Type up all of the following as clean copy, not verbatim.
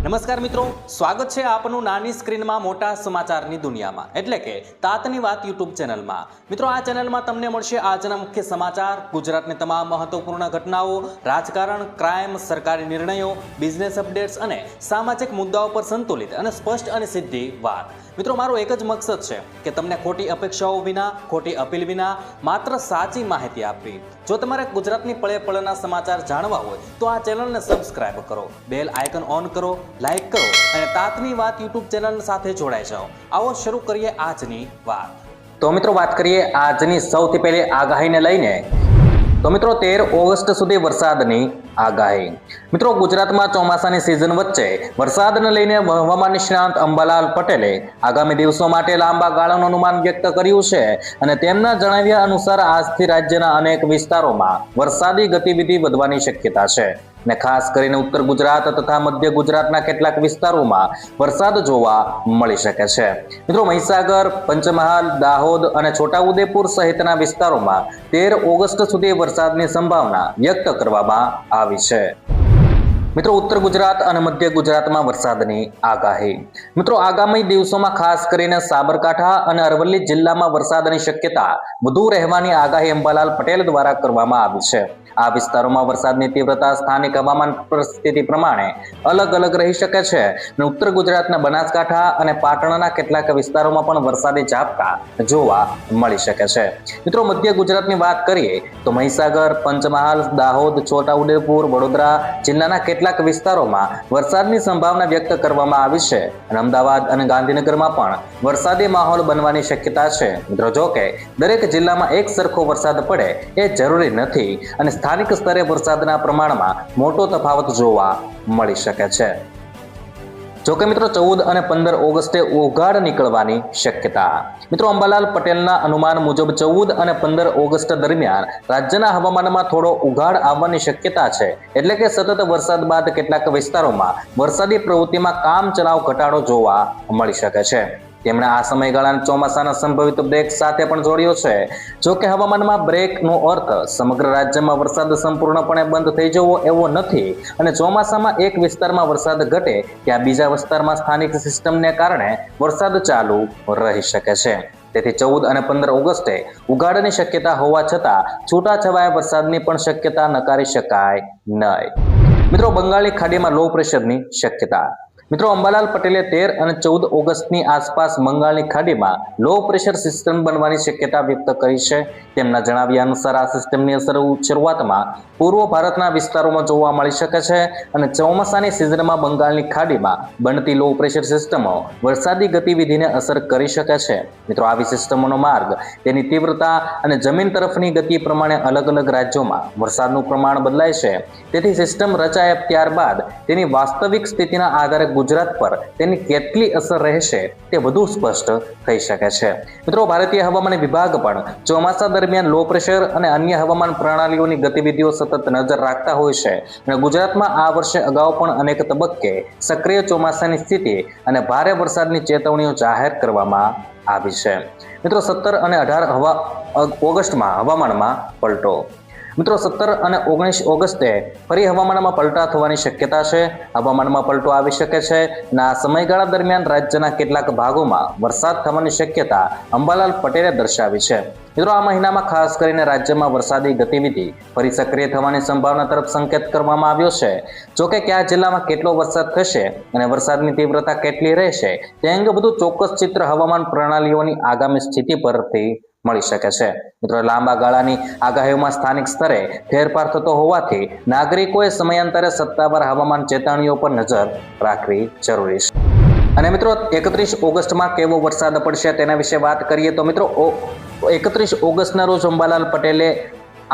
નમસ્કાર મિત્રો, સ્વાગત છે આપનું નાની સ્ક્રીનમાં મોટા સમાચારની દુનિયામાં એટલે કે તાતની વાત યુટ્યુબ ચેનલમાં। મિત્રો, આ ચેનલમાં તમને મળશે આજના મુખ્ય સમાચાર, ગુજરાતની તમામ મહત્વપૂર્ણ ઘટનાઓ, રાજકારણ, ક્રાઇમ, સરકારી નિર્ણયો, બિઝનેસ અપડેટ્સ અને સામાજિક મુદ્દાઓ પર સંતુલિત અને સ્પષ્ટ અને સીધી વાત। મિત્રો, મારો એક જ મકસદ છે કે તમને ખોટી અપેક્ષાઓ વિના, ખોટી અપીલ વિના માત્ર સાચી માહિતી આપવી। જો તમારે ગુજરાતની પળે પળના સમાચાર જાણવા હોય તો આ ચેનલને સબસ્ક્રાઇબ કરો, બેલ આઇકન ઓન કરો, લાઈક કરો અને તાતની વાત યુટ્યુબ ચેનલ સાથે જોડાઈ જાઓ। આવો શરૂ કરીએ આજની વાત। તો મિત્રો, વાત કરીએ આજની સૌથી પહેલી આગાહીને લઈને। તો મિત્રો, 13 ઓગસ્ટ સુધી વરસાદની આગાહી। મિત્રો, ગુજરાતમાં ચોમાસાની સિઝન વચ્ચે વરસાદને લઈને હવામાન નિષ્ણાંત અંબાલાલ પટેલે આગામી દિવસો માટે લાંબા ગાળાનું અનુમાન વ્યક્ત કર્યું છે અને તેમના જણાવ્યા અનુસાર આજથી રાજ્યના અનેક વિસ્તારોમાં વરસાદી ગતિવિધિ વધવાની શક્યતા છે ને ખાસ કરીને ઉત્તર ગુજરાત તથા મધ્ય ગુજરાતના કેટલાક વિસ્તારોમાં વરસાદ જોવા મળી શકે છે। મિત્રો, મહીસાગર, પંચમહાલ, દાહોદ અને છોટાઉદેપુર સહિતના વિસ્તારોમાં 13 ઓગસ્ટ સુધી વરસાદની સંભાવના વ્યક્ત કરવામાં આવી છે। મિત્રો, ઉત્તર ગુજરાત અને મધ્ય ગુજરાતમાં વરસાદની આગાહી। મિત્રો, આગામી દિવસોમાં ખાસ કરીને સાબરકાંઠા અને અરવલ્લી જિલ્લામાં વરસાદની શક્યતા વધુ રહેવાની આગાહી અંબાલાલ પટેલ દ્વારા કરવામાં આવી છે। આ વિસ્તારોમાં વરસાદની તીવ્રતા સ્થાનિક હવામાન પરિસ્થિતિ પ્રમાણે અલગ અલગ રહી શકે છે અને ઉત્તર ગુજરાતના બનાસકાંઠા અને પાટણના કેટલાક વિસ્તારોમાં પણ વરસાદી ઝાપટા જોવા મળી શકે છે। મિત્રો, મધ્ય ગુજરાતની વાત કરીએ તો મહીસાગર, પંચમહાલ, દાહોદ, છોટાઉદેપુર, વડોદરા જિલ્લાના કેટલાક વિસ્તારોમાં વરસાદની સંભાવના વ્યક્ત કરવામાં આવી છે અને અમદાવાદ અને ગાંધીનગરમાં પણ વરસાદી માહોલ બનવાની શક્યતા છે। મિત્રો, જો કે દરેક જિલ્લામાં એક સરખો વરસાદ પડે એ જરૂરી નથી અને સ્થાનિક સ્તરે વરસાદના પ્રમાણમાં મોટો તફાવત જોવા મળી શકે છે। જો કે મિત્રો, 14 અને 15 ઓગસ્ટે ઉઘાડ નીકળવાની શક્યતા। મિત્રો, અંબાલાલ પટેલના અનુમાન મુજબ 14 અને 15 ઓગસ્ટ દરમિયાન રાજ્યના હવામાનમાં થોડો ઉઘાડ આવવાની શક્યતા છે, એટલે કે સતત વરસાદ બાદ કેટલાક વિસ્તારોમાં વરસાદી પ્રવૃત્તિમાં કામચલાઉ ઘટાડો જોવા મળી શકે છે। તેમણે આ સમયગાળાને ચોમાસાના સંભવિત બ્રેક સાથે પણ જોડ્યો છે। જો કે હવામાનમાં બ્રેકનો અર્થ સમગ્ર રાજ્યમાં વરસાદ સંપૂર્ણપણે બંધ થઈ જવો એવો નથી અને ચોમાસામાં એક વિસ્તારમાં વરસાદ ઘટે ત્યાં બીજા વિસ્તારમાં સ્થાનિક સિસ્ટમને કારણે વરસાદ ચાલુ રહી શકે છે। તેથી 14 અને 15 ઓગસ્ટે ઉઘાડની શક્યતા હોવા છતાં છૂટાછવાયા વરસાદની પણ શક્યતા નકારી શકાય નહીં। મિત્રો, બંગાળની ખાડીમાં લો પ્રેશરની શક્યતા। મિત્રો, અંબાલાલ પટેલે 13 અને 14 ઓગસ્ટની આસપાસ બંગાળની ખાડીમાં લો પ્રેશર સિસ્ટમ બનવાની શક્યતા વ્યક્ત કરી છે। તેમના જણાવ્યા અનુસાર આ સિસ્ટમની અસર શરૂઆતમાં પૂર્વ ભારતના વિસ્તારોમાં જોવા મળી શકે છે અને ચોમાસાની સિઝનમાં બંગાળની ખાડીમાં બનતી લો પ્રેશર સિસ્ટમો વરસાદી ગતિવિધિને અસર કરી શકે છે। મિત્રો, આવી સિસ્ટમોનો માર્ગ, તેની તીવ્રતા અને જમીન તરફની ગતિ પ્રમાણે અલગ અલગ રાજ્યોમાં વરસાદનું પ્રમાણ બદલાય છે। તેથી સિસ્ટમ રચાયા ત્યારબાદ તેની વાસ્તવિક સ્થિતિના આધારે ગુજરાત પર તેની કેટલી અસર રહેશે તે વધુ સ્પષ્ટ થઈ શકે છે। મિત્રો, ભારતીય હવામાન વિભાગ પણ ચોમાસા દરમિયાન લો પ્રેશર અને અન્ય હવામાન પ્રણાલીઓની ગતિવિધિઓ સતત નજર રાખતા હોય છે અને ગુજરાતમાં આ વર્ષે અગાઉ પણ અનેક તબક્કે સક્રિય ચોમાસાની સ્થિતિ અને ભારે વરસાદની ચેતવણીઓ જાહેર કરવામાં આવી છે। મિત્રો, 17 અને 18 ઓગસ્ટમાં હવામાનમાં પલટો। મિત્રો, 17 અને 19 ઓગસ્ટે ફરી હવામાનમાં પલટા થવાની શક્યતા છે। હવામાનમાં પલટો આવી શકે છે અને આ સમયગાળા દરમિયાન રાજ્યના કેટલાક ભાગોમાં વરસાદ થવાની શક્યતા અંબાલાલ પટેલે દર્શાવી છે। મિત્રો, આ મહિનામાં ખાસ કરીને રાજ્યમાં વરસાદી ગતિવિધિ ફરી સક્રિય થવાની સંભાવના તરફ સંકેત કરવામાં આવ્યો છે। જોકે કયા જિલ્લામાં કેટલો વરસાદ થશે અને વરસાદની તીવ્રતા કેટલી રહેશે તે અંગે વધુ ચોક્કસ ચિત્ર હવામાન પ્રણાલીઓની આગામી સ્થિતિ પરથી મળી શકે છે। મિત્રો, લાંબા ગાળાની આગાહીઓમાં સ્થાનિક સ્તરે ફેરફાર થતો હોવાથી નાગરિકોએ સમયાંતરે સત્તાવાર હવામાન ચેતવણીઓ પર નજર રાખવી જરૂરી છે। અને મિત્રો, 31 ઓગસ્ટમાં કેવો વરસાદ પડશે તેના વિશે વાત કરીએ તો મિત્રો, 31 ઓગસ્ટના રોજ અંબાલાલ પટેલે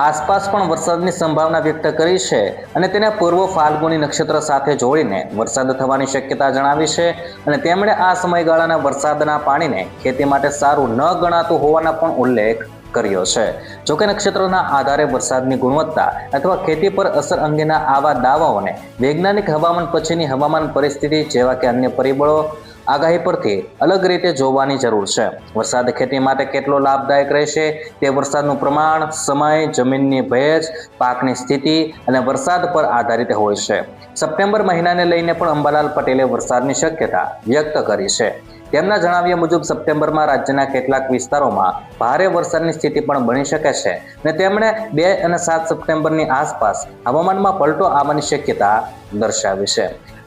આસપાસ પણ વરસાદની સંભાવના વ્યક્ત કરી છે અને તેને પૂર્વ ફાલ્ગુની નક્ષત્ર સાથે જોડીને વરસાદ થવાની શક્યતા જણાવી છે અને તેમણે આ સમયગાળાના વરસાદના પાણીને ખેતી માટે સારું ન ગણાતું હોવાના પણ ઉલ્લેખ કર્યો છે। જોકે નક્ષત્રના આધારે વરસાદની ગુણવત્તા અથવા ખેતી પર અસર અંગેના આવા દાવાઓને વૈજ્ઞાનિક હવામાન પછીની હવામાન પરિસ્થિતિ જેવા કે અન્ય પરિબળો આગાહી પરથી અલગ રીતે જોવાની જરૂર છે. વરસાદ ખેતી માટે કેટલો લાભદાયક રહેશે તે વરસાદનું પ્રમાણ, સમય, જમીનની ભેજ, પાકની સ્થિતિ અને વરસાદ પર આધારિત હોય છે. સપ્ટેમ્બર મહિનાને લઈને પણ અંબાલાલ પટેલે વરસાદની શક્યતા વ્યક્ત કરી છે. તેમના જણાવ્યા મુજબ સપ્ટેમ્બરમાં રાજ્યના કેટલાક વિસ્તારોમાં ભારે વરસાદની સ્થિતિ પણ બની શકે છે અને તેમણે 2 અને 7 સપ્ટેમ્બરની આસપાસ હવામાનમાં પલટો આવવાની શક્યતા દર્શાવી છે.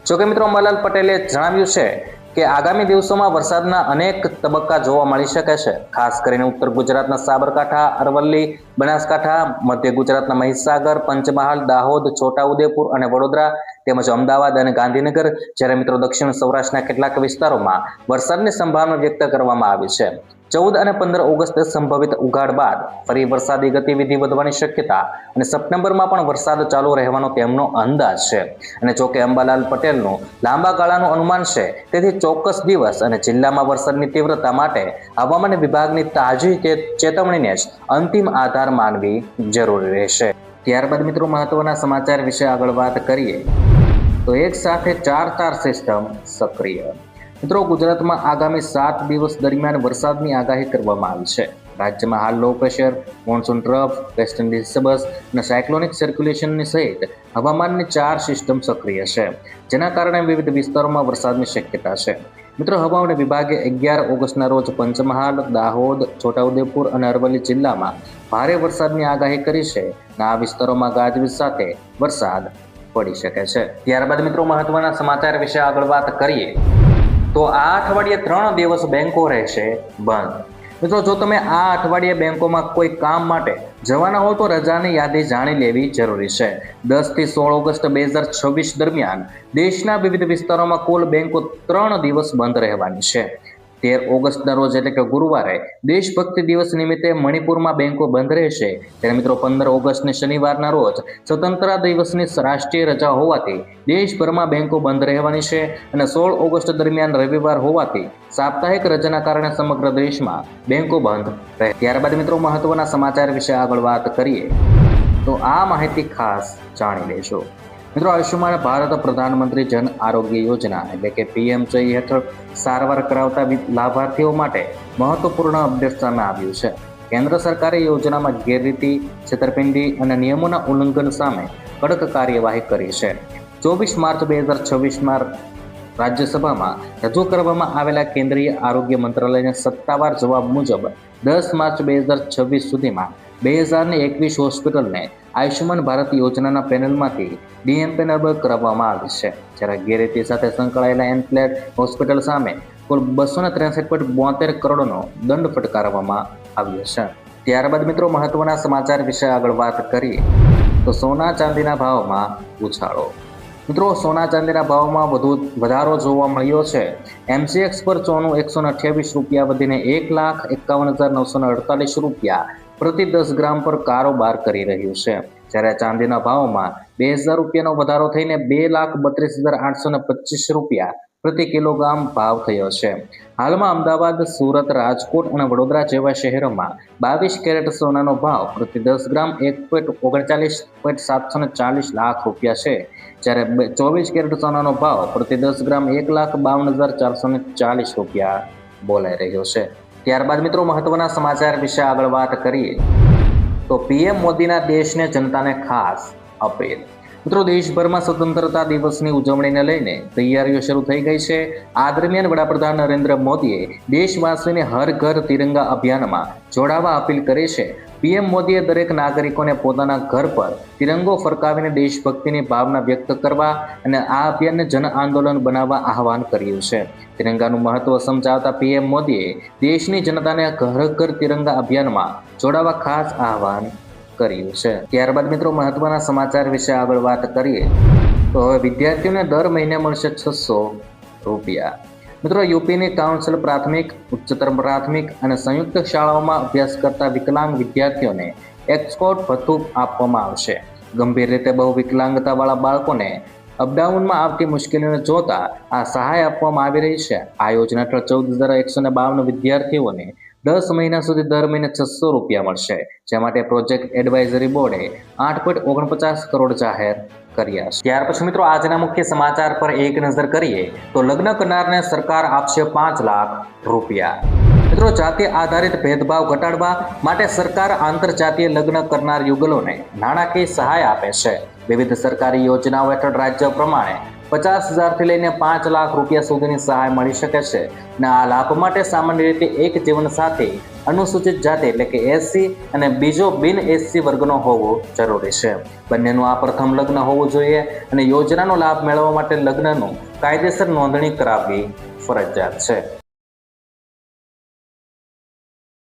જોકે મિત્રો અંબાલાલ પટેલે જણાવ્યું છે કે આગામી દિવસોમાં વરસાદના અનેક તબક્કા જોવા મળી શકે છે. ખાસ કરીને ઉત્તર ગુજરાતના સાબરકાંઠા, અરવલ્લી, બનાસકાંઠા, મધ્ય ગુજરાતના મહીસાગર, પંચમહાલ, દાહોદ, છોટાઉદેપુર અને વડોદરા તેમજ અમદાવાદ અને ગાંધીનગર, જ્યારે મિત્રો દક્ષિણ સૌરાષ્ટ્રના કેટલાક વિસ્તારોમાં વરસાદની સંભાવના વ્યક્ત કરવામાં આવી છે. 14 અને 15 ઓગસ્ટે સંભવિત ઉઘાડ બાદ ફરી વરસાદી ગતિવિધિ વધવાની શક્યતા અને સપ્ટેમ્બરમાં પણ વરસાદ ચાલુ રહેવાનો તેમનો અંદાજ છે. અને જોકે અંબાલાલ પટેલનું લાંબા ગાળાનું અનુમાન છે, તેથી ચોક્કસ દિવસ અને જિલ્લામાં વરસાદની તીવ્રતા માટે હવામાન વિભાગની તાજી ચેતવણીને જ અંતિમ આધાર માનવી જરૂરી રહેશે. ત્યારબાદ મિત્રો મહત્વના સમાચાર વિશે આગળ વાત કરીએ તો એક સાથે 4 તાર સિસ્ટમ સક્રિય. મિત્રો ગુજરાતમાં આગામી 7 દિવસ દરમિયાન વરસાદની આગાહી કરવામાં આવી છે. રાજ્યમાં હાલ low pressure, monsoon trough, western disturbance અને સાયક્લોનિક સર્ક્યુલેશનની સહિત હવામાનની 4 સિસ્ટમ સક્રિય છે, જેના કારણે વિવિધ વિસ્તારોમાં વરસાદની શક્યતા છે. મિત્રો હવામાન વિભાગે 11 ઓગસ્ટના રોજ પંચમહાલ, દાહોદ, છોટાઉદેપુર અને અરવલ્લી જિલ્લામાં ભારે વરસાદની આગાહી કરી છે અને આ વિસ્તારોમાં ગાજવીજ સાથે વરસાદ પડી શકે છે. ત્યારબાદ મિત્રો મહત્વના સમાચાર વિશે આગળ વાત કરીએ તો આ અઠવાડિયે 3 દિવસ બેંકો રહેશે બંધ. મિત્રો જો તમે આ અઠવાડિયે બેંકોમાં કોઈ કામ માટે જવાના હો તો રજાની યાદી જાણી લેવી જરૂરી છે. 10 થી 16 ઓગસ્ટ 2026 દરમિયાન દેશના વિવિધ વિસ્તારોમાં કુલ બેંકો 3 દિવસ બંધ રહેવાની છે. 13 ઓગસ્ટના રોજ એટલે કે ગુરુવારે દેશભક્તિ દિવસ નિમિત્તે મણિપુરમાં બેંકો બંધ રહેશે. ત્યારે મિત્રો 15 ઓગસ્ટને શનિવારના રોજ સ્વતંત્રતા દિવસની રાષ્ટ્રીય રજા હોવાથી દેશભરમાં બેંકો બંધ રહેવાની છે અને 16 ઓગસ્ટ દરમિયાન રવિવાર હોવાથી સાપ્તાહિક રજાના કારણે સમગ્ર દેશમાં બેંકો બંધ રહે. ત્યારબાદ મિત્રો મહત્વના સમાચાર વિશે આગળ વાત કરીએ તો આ માહિતી ખાસ જાણી લેજો. મિત્રો આયુષ્યમાન ભારત પ્રધાનમંત્રી જન આરોગ્ય યોજના એટલે કે PMJE હેઠળ સારવાર કરાવતા લાભાર્થીઓ માટે મહત્વપૂર્ણ અપડેટ સામે આવ્યું છે. કેન્દ્ર સરકારે યોજનામાં ગેરરીતિ, છેતરપિંડી અને નિયમોના ઉલ્લંઘન સામે કડક કાર્યવાહી કરી છે. 24 માર્ચ 2026માં રાજ્યસભામાં રજૂ કરવામાં આવેલા કેન્દ્રીય આરોગ્ય મંત્રાલયના સત્તાવાર જવાબ મુજબ 10 માર્ચ 2026 સુધીમાં 2021 હોસ્પિટલને આયુષ્યમાન ભારત યોજનાના પેનલમાંથી ડીએમ્પેનેબલ કરવામાં આવી છે. જ્યારે ગેરરીતિ સાથે સંકળાયેલા એન્ફ્લેટ હોસ્પિટલ સામે કુલ 263.72 કરોડનો દંડ ફટકારવામાં આવ્યો છે. ત્યારબાદ મિત્રો મહત્વના સમાચાર વિશે આગળ વાત કરીએ તો સોના ચાંદીના ભાવમાં ઉછાળો. મિત્રો સોના ચાંદીના ભાવમાં વધારો જોવા મળ્યો છે. MCX પર સોનું 128 રૂપિયા વધીને 1,51,948 રૂપિયા પ્રતિ 10 ગ્રામ પર કારોબાર કરી રહ્યું છે. જ્યારે ચાંદીના ભાવમાં 2,000 રૂપિયાનો વધારો થઈને 2,32,825 રૂપિયા પ્રતિ કિલોગ્રામ ભાવ થયો છે. હાલમાં અમદાવાદ, સુરત, રાજકોટ અને વડોદરા જેવા શહેરોમાં 22 કેરેટ સોનાનો ભાવ પ્રતિ 10 ગ્રામ 1,39,740 લાખ રૂપિયા છે. જ્યારે 24 કેરેટ સોનાનો ભાવ પ્રતિ 10 ગ્રામ 1,52,440 રૂપિયા બોલાઈ રહ્યો છે. ત્યારબાદ મિત્રો મહત્વના સમાચાર વિશે આગળ વાત કરીએ તો PM મોદીના દેશને જનતાને ખાસ અપીલ. મિત્રો દેશભરમાં સ્વતંત્રતા દિવસની ઉજવણીને લઈને તૈયારીઓ શરૂ થઈ ગઈ છે. આ દરમિયાન વડાપ્રધાન નરેન્દ્ર મોદીએ દેશવાસીઓને હર ઘર તિરંગા અભિયાનમાં જોડાવા અપીલ કરી છે. PM મોદીએ દરેક નાગરિકોને પોતાના ઘર પર તિરંગો ફરકાવીને દેશભક્તિની ભાવના વ્યક્ત કરવા અને આ અભિયાનને જન આંદોલન બનાવવા આહવાન કર્યું છે. તિરંગાનું મહત્વ સમજાવતા PM મોદીએ દેશની જનતાને ઘર ઘર તિરંગા અભિયાનમાં જોડાવા ખાસ આહવાન કર્યું છે. ત્યારબાદ મિત્રો મહત્વના સમાચાર વિશે આગળ વાત કરીએ તો હવે વિદ્યાર્થીઓને દર મહિને મળશે 600 રૂપિયા. મિત્રો યુપીની કાઉન્સિલ પ્રાથમિક, ઉચ્ચતર પ્રાથમિક અને સંયુક્ત શાળાઓમાં અભ્યાસ કરતા વિકલાંગ વિદ્યાર્થીઓને એસ્કોર્ટ ભથ્થું આપવામાં આવશે. ગંભીર રીતે બહુ વિકલાંગતાવાળા બાળકોને અપડાઉનમાં આવતી મુશ્કેલીઓને જોતા આ સહાય આપવામાં આવી રહી છે. આ યોજના હેઠળ 14,152 વિદ્યાર્થીઓને 10 મહિના સુધી દર મહિને 600 રૂપિયા મળશે. જે માટે પ્રોજેક્ટ એડવાઇઝરી બોર્ડે 8.49 કરોડ જાહેર કર્યા છે। ત્યાર પછી મિત્રો આજના મુખ્ય સમાચાર પર એક નજર કરીએ તો લગ્ન કરનારને સરકાર આપશે 5 લાખ રૂપિયા। મિત્રો જાતિ આધારિત ભેદભાવ ઘટાડવા માટે સરકાર આંતરજાતીય લગ્ન કરનાર યુગલોને નાણાકીય સહાય આપે છે। વિવિધ સરકારી યોજનાઓ હેઠળ રાજ્ય પ્રમાણે 50,000 થી લઈને 5 લાખ રૂપિયા સુધીની સહાય મળી શકે છે અને આ લાભ માટે સામાન્ય રીતે એક જીવનસાથી અનુસૂચિત જાતિ એટલે કે એસસી અને બીજો બિન એસસી વર્ગનો હોવો જરૂરી છે। બંનેનું આ પ્રથમ લગ્ન હોવું જોઈએ અને યોજનાનો લાભ મેળવવા માટે લગ્નનું કાયદેસર નોંધણી કરાવવી ફરજિયાત છે।